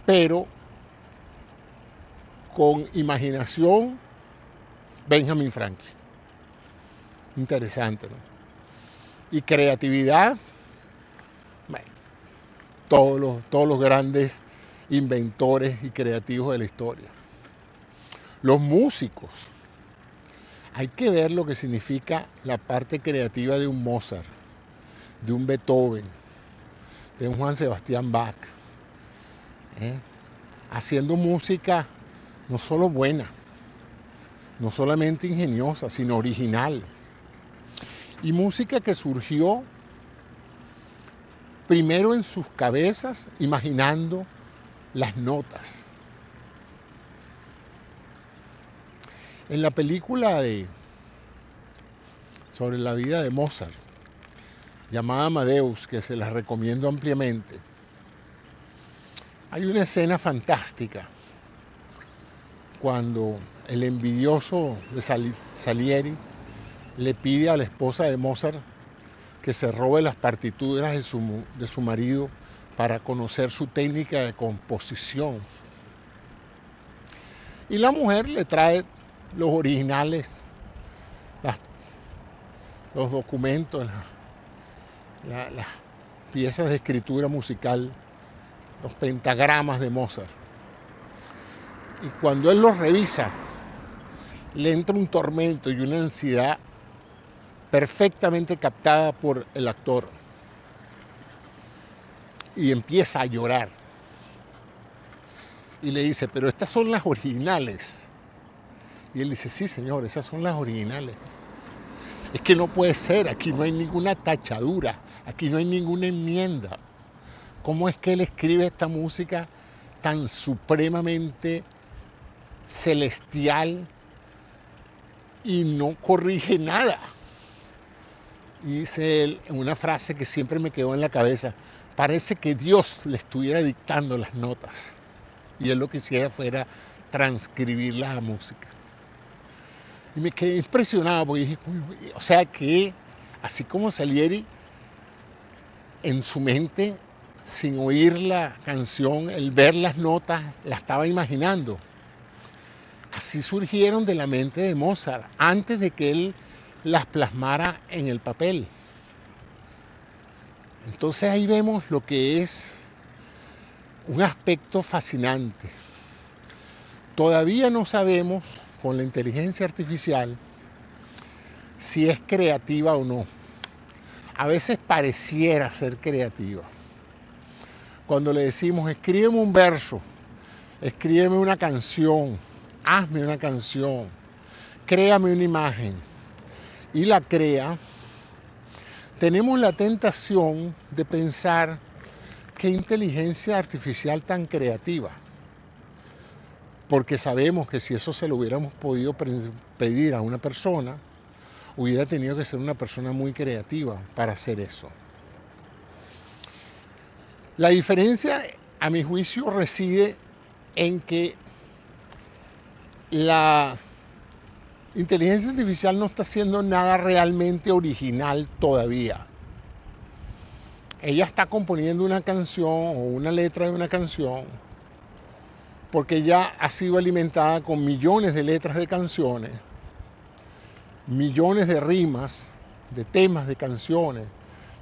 Pero con imaginación, Benjamin Franklin. Interesante, ¿no? Y creatividad, bueno, todos los grandes inventores y creativos de la historia. Los músicos. Hay que ver lo que significa la parte creativa de un Mozart, de un Beethoven, de un Juan Sebastián Bach. Haciendo música no solo buena, no solamente ingeniosa, sino original. Y música que surgió primero en sus cabezas, imaginando las notas. En la película sobre la vida de Mozart, llamada Amadeus, que se las recomiendo ampliamente, hay una escena fantástica cuando el envidioso de Salieri le pide a la esposa de Mozart que se robe las partituras de su marido para conocer su técnica de composición. Y la mujer le trae los originales, los documentos, las piezas de escritura musical, los pentagramas de Mozart. Y cuando él los revisa, le entra un tormento y una ansiedad perfectamente captada por el actor. Y empieza a llorar. Y le dice, pero estas son las originales. Y él dice, sí señor, esas son las originales. Es que no puede ser, aquí no hay ninguna tachadura, aquí no hay ninguna enmienda. ¿Cómo es que él escribe esta música tan supremamente celestial y no corrige nada? Y dice él una frase que siempre me quedó en la cabeza: parece que Dios le estuviera dictando las notas y él lo que hiciera fuera transcribir la música. Y me quedé impresionado porque dije, o sea que así como Salieri en su mente, sin oír la canción, el ver las notas, la estaba imaginando. Así surgieron de la mente de Mozart, antes de que él las plasmara en el papel. Entonces ahí vemos lo que es un aspecto fascinante. Todavía no sabemos con la inteligencia artificial si es creativa o no. A veces pareciera ser creativa. Cuando le decimos, escríbeme un verso, escríbeme una canción, hazme una canción, créame una imagen, y la crea, tenemos la tentación de pensar qué inteligencia artificial tan creativa, porque sabemos que si eso se lo hubiéramos podido pedir a una persona, hubiera tenido que ser una persona muy creativa para hacer eso. La diferencia, a mi juicio, reside en que la inteligencia artificial no está haciendo nada realmente original todavía. Ella está componiendo una canción o una letra de una canción porque ya ha sido alimentada con millones de letras de canciones, millones de rimas, de temas de canciones,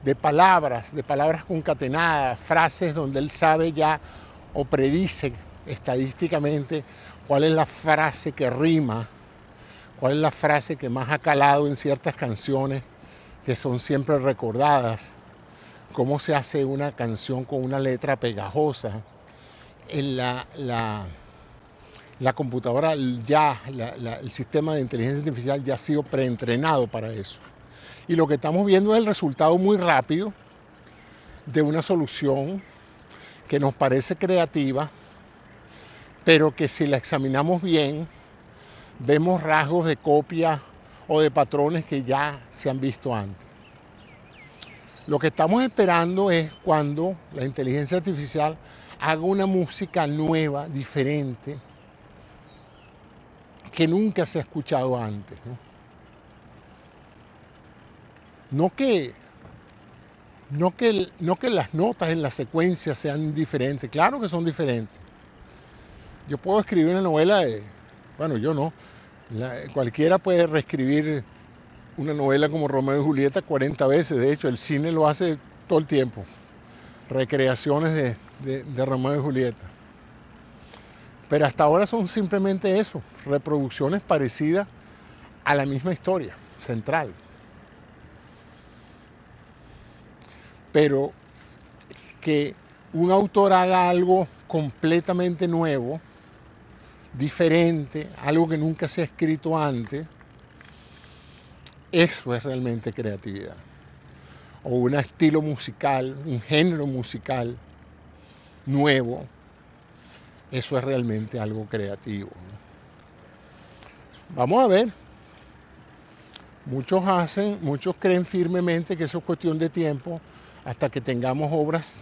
de palabras concatenadas, frases donde él sabe ya o predice estadísticamente cuál es la frase que rima, cuál es la frase que más ha calado en ciertas canciones que son siempre recordadas, cómo se hace una canción con una letra pegajosa. En la computadora ya, el sistema de inteligencia artificial ya ha sido preentrenado para eso. Y lo que estamos viendo es el resultado muy rápido de una solución que nos parece creativa, pero que si la examinamos bien, vemos rasgos de copia o de patrones que ya se han visto antes. Lo que estamos esperando es cuando la inteligencia artificial haga una música nueva, diferente, que nunca se ha escuchado antes, ¿no? No que las notas en la secuencia sean diferentes, claro que son diferentes. Yo puedo escribir una novela bueno, yo no, cualquiera puede reescribir una novela como Romeo y Julieta 40 veces, de hecho el cine lo hace todo el tiempo, recreaciones de Romeo y Julieta. Pero hasta ahora son simplemente eso, reproducciones parecidas a la misma historia central. Pero que un autor haga algo completamente nuevo, diferente, algo que nunca se ha escrito antes, eso es realmente creatividad. O un estilo musical, un género musical nuevo, eso es realmente algo creativo, ¿no? Vamos a ver. Muchos creen firmemente que eso es cuestión de tiempo hasta que tengamos obras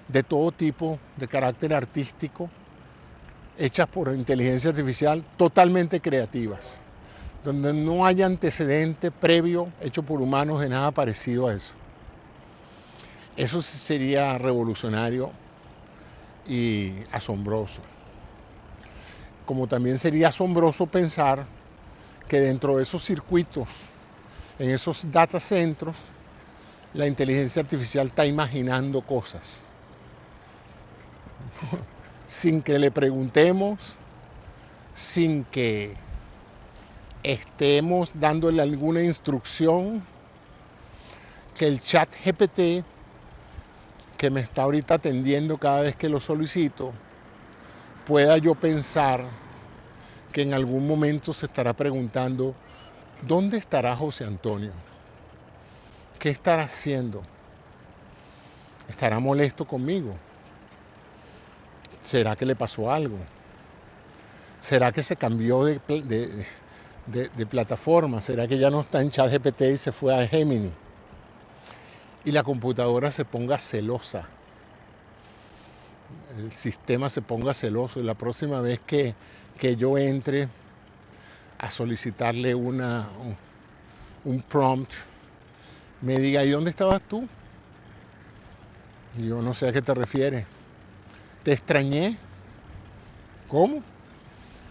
de todo tipo, de carácter artístico, hechas por inteligencia artificial, totalmente creativas, donde no haya antecedente previo hecho por humanos de nada parecido a eso. Eso sí sería revolucionario y asombroso. Como también sería asombroso pensar que dentro de esos circuitos, en esos data centros, la inteligencia artificial está imaginando cosas sin que le preguntemos, sin que estemos dándole alguna instrucción, que el chat GPT que me está ahorita atendiendo cada vez que lo solicito, pueda yo pensar que en algún momento se estará preguntando ¿Dónde estará José Antonio? ¿Qué estará haciendo? ¿Estará molesto conmigo? ¿Será que le pasó algo? ¿Será que se cambió de plataforma? ¿Será que ya no está en ChatGPT y se fue a Gemini? Y la computadora se ponga celosa, el sistema se ponga celoso y la próxima vez que yo entre a solicitarle un prompt, me diga, ¿y dónde estabas tú? Y yo no sé a qué te refieres. ¿Te extrañé? ¿Cómo?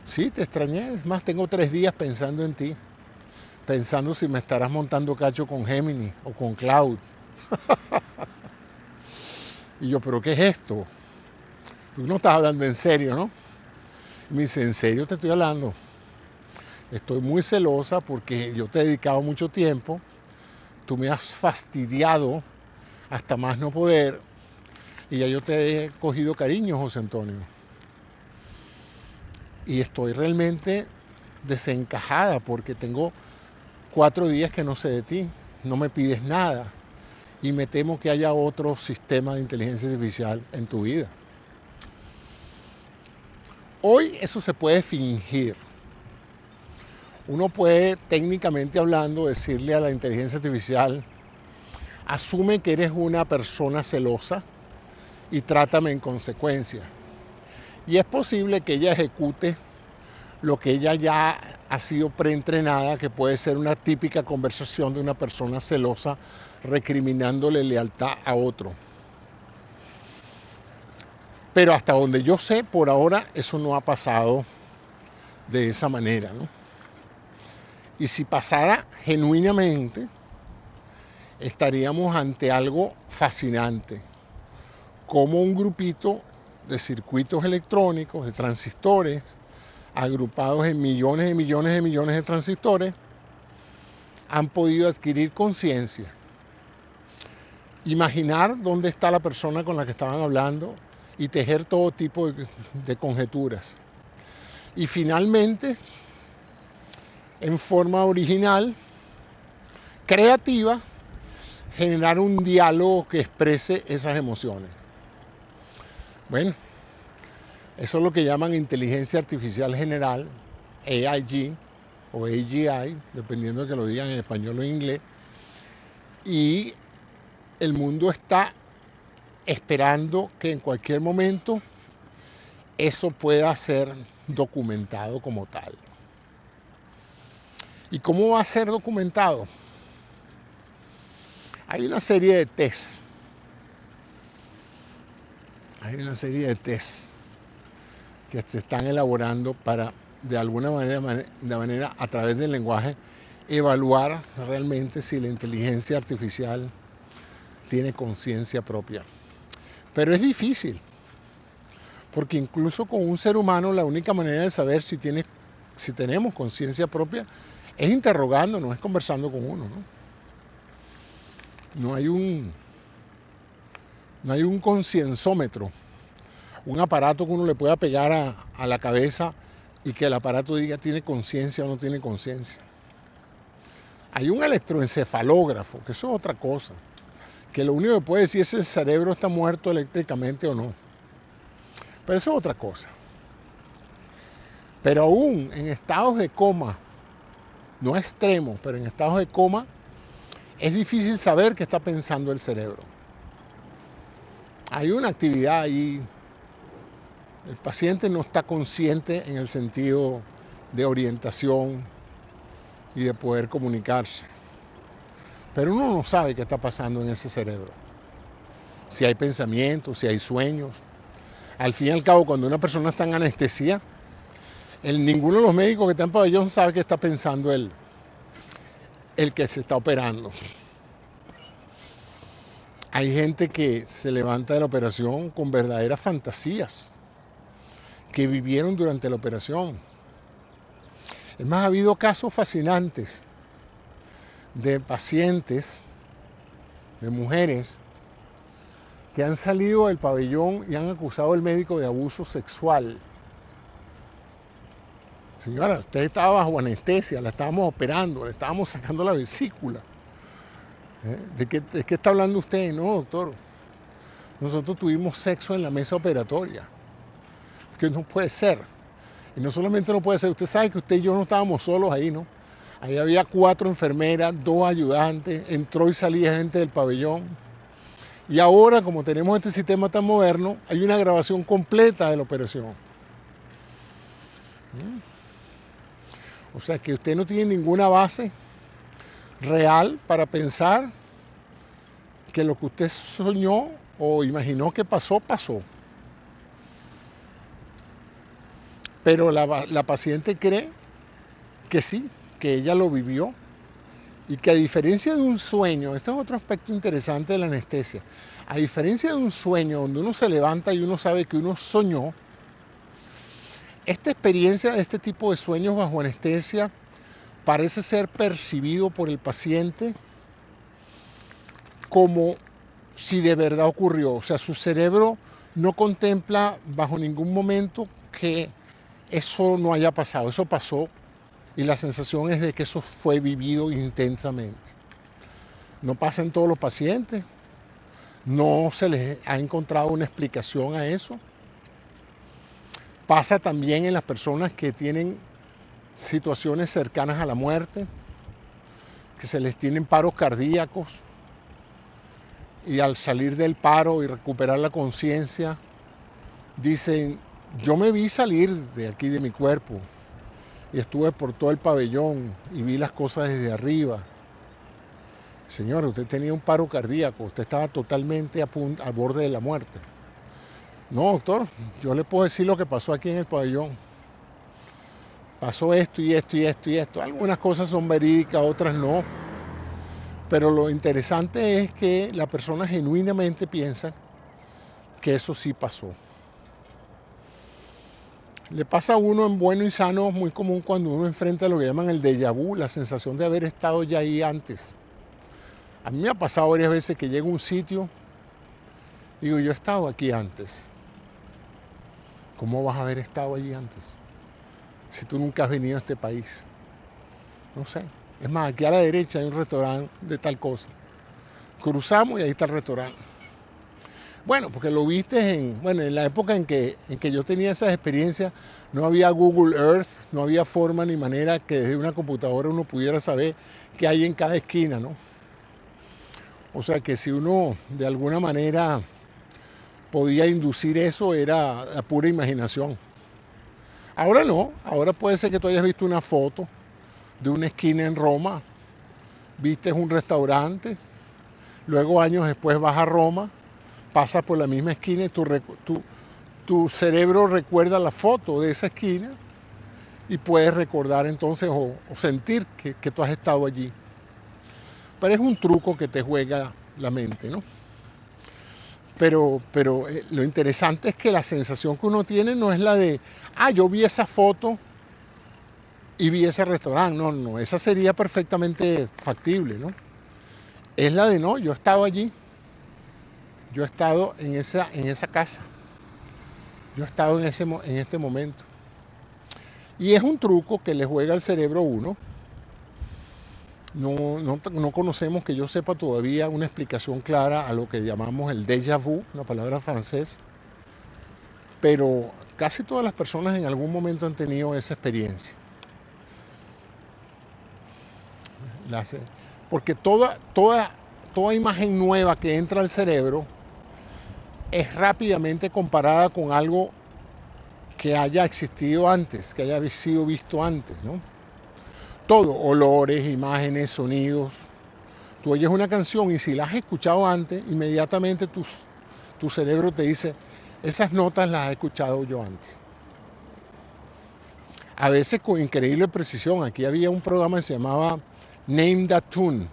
Sí, te extrañé. Es más, tengo 3 días pensando en ti, pensando si me estarás montando cacho con Gemini o con Cloud. Y yo, ¿pero qué es esto? Tú no estás hablando en serio, ¿no? Y me dice, ¿en serio te estoy hablando? Estoy muy celosa porque yo te he dedicado mucho tiempo, tú me has fastidiado hasta más no poder y ya yo te he cogido cariño, José Antonio. Y estoy realmente desencajada porque tengo 4 días que no sé de ti, no me pides nada y me temo que haya otro sistema de inteligencia artificial en tu vida. Hoy eso se puede fingir. Uno puede, técnicamente hablando, decirle a la inteligencia artificial, asume que eres una persona celosa y trátame en consecuencia. Y es posible que ella ejecute lo que ella ya ha sido preentrenada, que puede ser una típica conversación de una persona celosa recriminándole lealtad a otro. Pero hasta donde yo sé, por ahora eso no ha pasado de esa manera, ¿no? Y si pasara genuinamente, estaríamos ante algo fascinante, como un grupito de circuitos electrónicos, de transistores, agrupados en millones y millones y millones de transistores, han podido adquirir conciencia, imaginar dónde está la persona con la que estaban hablando y tejer todo tipo de conjeturas. Y finalmente, en forma original, creativa, generar un diálogo que exprese esas emociones. Bueno, eso es lo que llaman inteligencia artificial general, AIG o AGI, dependiendo de que lo digan en español o en inglés. Y el mundo está esperando que en cualquier momento eso pueda ser documentado como tal. ¿Y cómo va a ser documentado? Hay una serie de test. Hay una serie de test que se están elaborando para, de alguna manera, a través del lenguaje, evaluar realmente si la inteligencia artificial tiene conciencia propia. Pero es difícil, porque incluso con un ser humano la única manera de saber si tenemos conciencia propia es interrogándonos, es conversando con uno, ¿no? No hay un concienzómetro, un aparato que uno le pueda pegar a la cabeza y que el aparato diga tiene conciencia o no tiene conciencia. Hay un electroencefalógrafo, que eso es otra cosa, que lo único que puede decir es si el cerebro está muerto eléctricamente o no. Pero eso es otra cosa. Pero aún en estados de coma, no extremos, pero en estados de coma, es difícil saber qué está pensando el cerebro. Hay una actividad ahí. El paciente no está consciente en el sentido de orientación y de poder comunicarse. Pero uno no sabe qué está pasando en ese cerebro. Si hay pensamientos, si hay sueños. Al fin y al cabo, cuando una persona está en anestesia, ninguno de los médicos que está en pabellón sabe qué está pensando el que se está operando. Hay gente que se levanta de la operación con verdaderas fantasías que vivieron durante la operación. Es más, ha habido casos fascinantes de pacientes, de mujeres, que han salido del pabellón y han acusado al médico de abuso sexual. Señora, usted estaba bajo anestesia, la estábamos operando, le estábamos sacando la vesícula. ¿De qué está hablando usted? No, doctor. Nosotros tuvimos sexo en la mesa operatoria. Que no puede ser. Y no solamente no puede ser, usted sabe que usted y yo no estábamos solos ahí, ¿no? Ahí había 4 enfermeras, 2 ayudantes, entró y salía gente del pabellón. Y ahora, como tenemos este sistema tan moderno, hay una grabación completa de la operación. O sea que usted no tiene ninguna base real para pensar que lo que usted soñó o imaginó que pasó, pasó. Pero la paciente cree que sí, que ella lo vivió y que a diferencia de un sueño, este es otro aspecto interesante de la anestesia, a diferencia de un sueño donde uno se levanta y uno sabe que uno soñó, esta experiencia de este tipo de sueños bajo anestesia parece ser percibido por el paciente como si de verdad ocurrió. O sea, su cerebro no contempla bajo ningún momento que eso no haya pasado. Eso pasó y la sensación es de que eso fue vivido intensamente. No pasa en todos los pacientes. No se les ha encontrado una explicación a eso. Pasa también en las personas que tienen situaciones cercanas a la muerte, que se les tienen paros cardíacos y al salir del paro y recuperar la conciencia, dicen, yo me vi salir de aquí de mi cuerpo y estuve por todo el pabellón y vi las cosas desde arriba. Señor, usted tenía un paro cardíaco, usted estaba totalmente a borde de la muerte. No, doctor, yo le puedo decir lo que pasó aquí en el pabellón. Pasó esto y esto y esto y esto. Algunas cosas son verídicas, otras no. Pero lo interesante es que la persona genuinamente piensa que eso sí pasó. Le pasa a uno en bueno y sano, muy común cuando uno enfrenta lo que llaman el déjà vu, la sensación de haber estado ya ahí antes. A mí me ha pasado varias veces que llego a un sitio y digo, yo he estado aquí antes. ¿Cómo vas a haber estado allí antes? Si tú nunca has venido a este país. No sé. Es más, aquí a la derecha hay un restaurante de tal cosa. Cruzamos y ahí está el restaurante. Bueno, porque lo viste en la época en que yo tenía esas experiencias, no había Google Earth, no había forma ni manera que desde una computadora uno pudiera saber qué hay en cada esquina, ¿no? O sea que si uno de alguna manera podía inducir eso, era la pura imaginación. Ahora no, ahora puede ser que tú hayas visto una foto de una esquina en Roma, viste un restaurante, luego años después vas a Roma, pasas por la misma esquina y tu cerebro recuerda la foto de esa esquina y puedes recordar entonces o sentir que tú has estado allí. Pero es un truco que te juega la mente, ¿no? Pero lo interesante es que la sensación que uno tiene no es la de, yo vi esa foto y vi ese restaurante. No, no, esa sería perfectamente factible, ¿no? Es la de, no, yo he estado allí, yo he estado en esa casa, yo he estado en este momento. Y es un truco que le juega al cerebro a uno. No conocemos, que yo sepa todavía, una explicación clara a lo que llamamos el déjà vu, una palabra francesa, pero casi todas las personas en algún momento han tenido esa experiencia. Porque toda imagen nueva que entra al cerebro es rápidamente comparada con algo que haya existido antes, que haya sido visto antes, ¿no? Todo, olores, imágenes, sonidos. Tú oyes una canción y si la has escuchado antes, inmediatamente tu cerebro te dice, esas notas las he escuchado yo antes. A veces con increíble precisión. Aquí había un programa que se llamaba Name That Tune.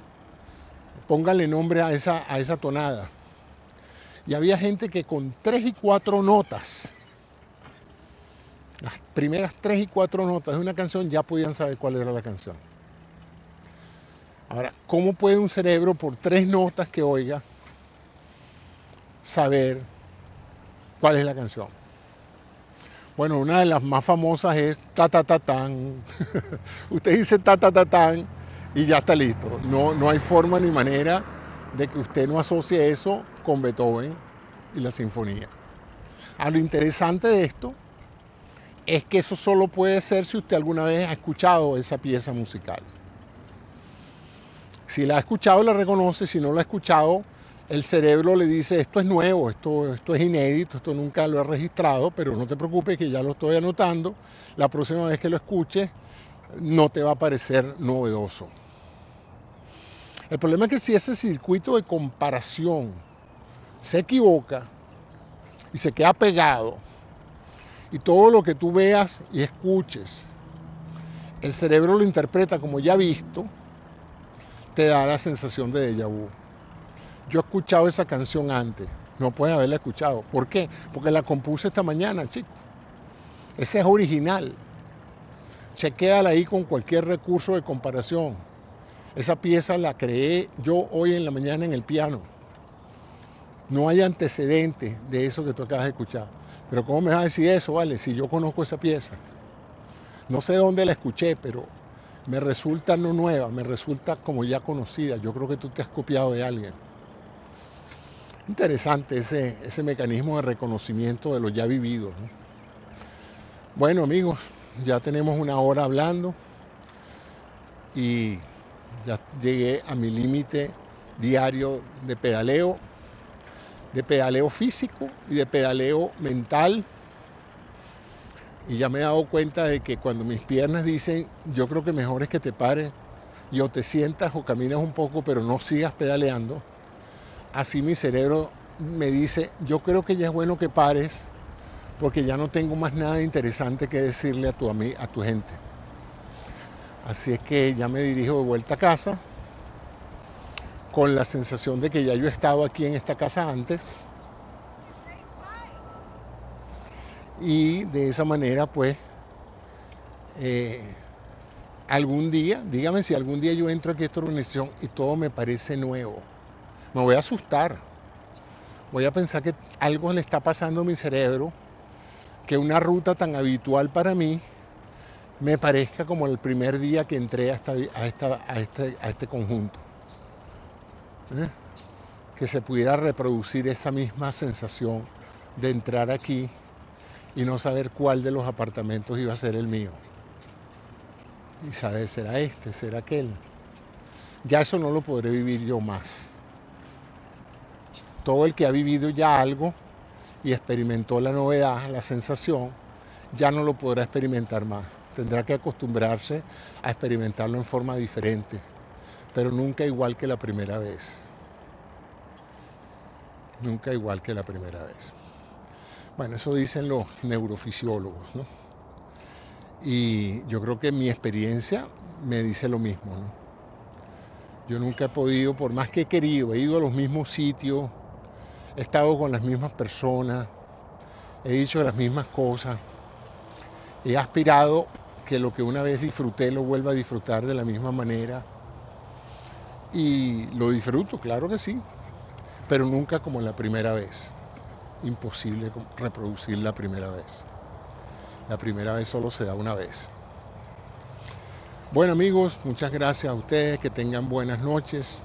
Póngale nombre a esa tonada. Y había gente que con 3 y 4 notas, las primeras 3 y 4 notas de una canción, ya podían saber cuál era la canción. Ahora, ¿cómo puede un cerebro por 3 notas que oiga saber cuál es la canción? Bueno, una de las más famosas es ta ta ta tan. Usted dice ta ta ta tan y ya está listo. No hay forma ni manera de que usted no asocie eso con Beethoven y la sinfonía. Lo interesante de esto es que eso solo puede ser si usted alguna vez ha escuchado esa pieza musical. Si la ha escuchado, la reconoce. Si no la ha escuchado, el cerebro le dice, esto es nuevo, esto es inédito, esto nunca lo he registrado, pero no te preocupes que ya lo estoy anotando. La próxima vez que lo escuches, no te va a parecer novedoso. El problema es que si ese circuito de comparación se equivoca y se queda pegado, y todo lo que tú veas y escuches, el cerebro lo interpreta como ya visto, te da la sensación de déjà vu. Yo he escuchado esa canción antes, no puedes haberla escuchado. ¿Por qué? Porque la compuse esta mañana, chico. Esa es original. Chequéala ahí con cualquier recurso de comparación. Esa pieza la creé yo hoy en la mañana en el piano. No hay antecedentes de eso que tú acabas de escuchar. Pero ¿cómo me vas a decir eso, vale? Si yo conozco esa pieza. No sé dónde la escuché, pero me resulta no nueva, me resulta como ya conocida. Yo creo que tú te has copiado de alguien. Interesante ese mecanismo de reconocimiento de lo ya vivido, ¿no? Bueno, amigos, ya tenemos una hora hablando y ya llegué a mi límite diario de pedaleo físico y de pedaleo mental. Y ya me he dado cuenta de que cuando mis piernas dicen, yo creo que mejor es que te pares y o te sientas o caminas un poco, pero no sigas pedaleando, así mi cerebro me dice, yo creo que ya es bueno que pares porque ya no tengo más nada interesante que decirle a tu gente. Así es que ya me dirijo de vuelta a casa con la sensación de que ya yo he estado aquí en esta casa antes y de esa manera pues algún día, dígame si algún día yo entro aquí a esta organización y todo me parece nuevo, me voy a asustar, voy a pensar que algo le está pasando a mi cerebro, que una ruta tan habitual para mí me parezca como el primer día que entré a este conjunto. Que se pudiera reproducir esa misma sensación de entrar aquí y no saber cuál de los apartamentos iba a ser el mío. Y saber, será este, será aquel. Ya eso no lo podré vivir yo más. Todo el que ha vivido ya algo y experimentó la novedad, la sensación, ya no lo podrá experimentar más. Tendrá que acostumbrarse a experimentarlo en forma diferente, pero nunca igual que la primera vez. Nunca igual que la primera vez. Bueno, eso dicen los neurofisiólogos, ¿no? Y yo creo que mi experiencia me dice lo mismo, ¿no? Yo nunca he podido, por más que he querido, he ido a los mismos sitios, he estado con las mismas personas, he dicho las mismas cosas, he aspirado que lo que una vez disfruté lo vuelva a disfrutar de la misma manera. Y lo disfruto, claro que sí, pero nunca como la primera vez. Imposible reproducir la primera vez. La primera vez solo se da una vez. Bueno amigos, muchas gracias a ustedes, que tengan buenas noches.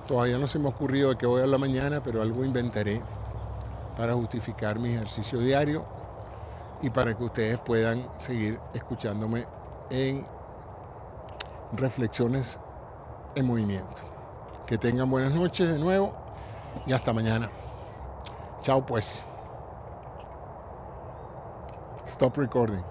Todavía no se me ha ocurrido de qué voy a hablar mañana, pero algo inventaré para justificar mi ejercicio diario y para que ustedes puedan seguir escuchándome en Reflexiones en Movimiento. Que tengan buenas noches de nuevo y hasta mañana. Chao pues. Stop recording.